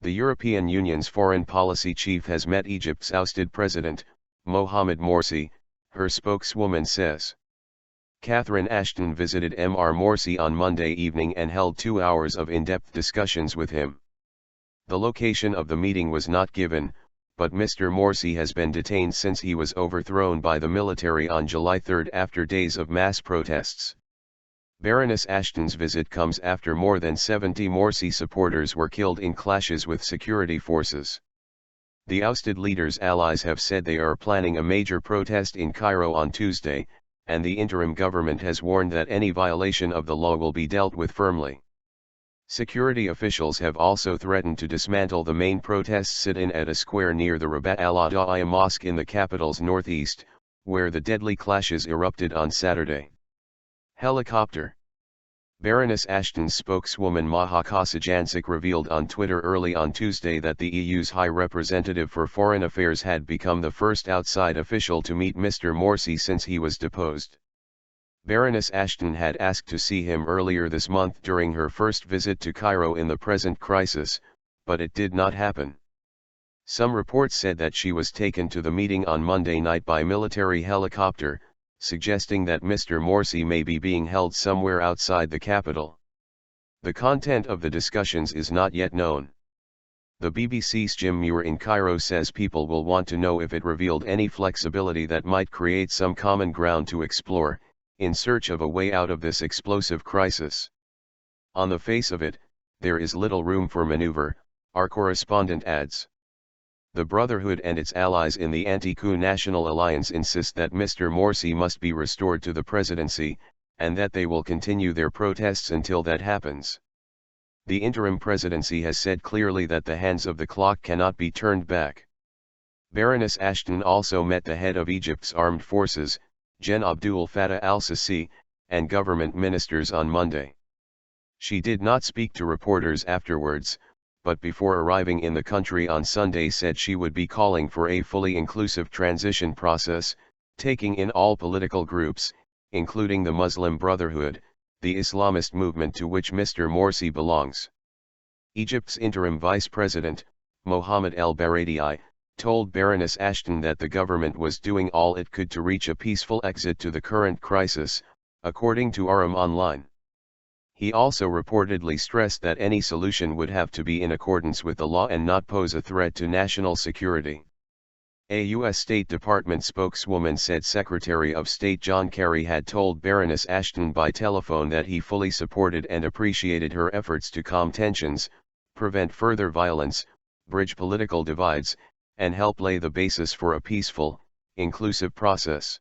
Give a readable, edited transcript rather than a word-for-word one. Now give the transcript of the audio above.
The European Union's foreign policy chief has met Egypt's ousted president, Mohammed Morsi, her spokeswoman says. Catherine Ashton visited Mr Morsi on Monday evening and held 2 hours of in-depth discussions with him. The location of the meeting was not given, but Mr Morsi has been detained since he was overthrown by the military on July 3 after days of mass protests. Baroness Ashton's visit comes after more than 70 Morsi supporters were killed in clashes with security forces. The ousted leader's allies have said they are planning a major protest in Cairo on Tuesday, and the interim government has warned that any violation of the law will be dealt with firmly. Security officials have also threatened to dismantle the main protest sit-in at a square near the Rabaa al-Adawiya mosque in the capital's northeast, where the deadly clashes erupted on Saturday. Helicopter. Baroness Ashton's spokeswoman Maha Kasajancic revealed on Twitter early on Tuesday that the EU's High Representative for Foreign Affairs had become the first outside official to meet Mr Morsi since he was deposed. Baroness Ashton had asked to see him earlier this month during her first visit to Cairo in the present crisis, but it did not happen. Some reports said that she was taken to the meeting on Monday night by military helicopter, suggesting that Mr Morsi may be being held somewhere outside the capital. The content of the discussions is not yet known. The BBC's Jim Muir in Cairo says people will want to know if it revealed any flexibility that might create some common ground to explore, in search of a way out of this explosive crisis. On the face of it, there is little room for maneuver, our correspondent adds. The Brotherhood and its allies in the anti-coup National Alliance insist that Mr Morsi must be restored to the presidency, and that they will continue their protests until that happens. The interim presidency has said clearly that the hands of the clock cannot be turned back. Baroness Ashton also met the head of Egypt's armed forces, Gen Abdul Fattah al-Sisi, and government ministers on Monday. She did not speak to reporters afterwards, but before arriving in the country on Sunday said she would be calling for a fully inclusive transition process, taking in all political groups, including the Muslim Brotherhood, the Islamist movement to which Mr Morsi belongs. Egypt's interim vice president, Mohammed al-Adawiya, told Baroness Ashton that the government was doing all it could to reach a peaceful exit to the current crisis, according to Aram Online. He also reportedly stressed that any solution would have to be in accordance with the law and not pose a threat to national security. A U.S. State Department spokeswoman said Secretary of State John Kerry had told Baroness Ashton by telephone that he fully supported and appreciated her efforts to calm tensions, prevent further violence, bridge political divides, and help lay the basis for a peaceful, inclusive process.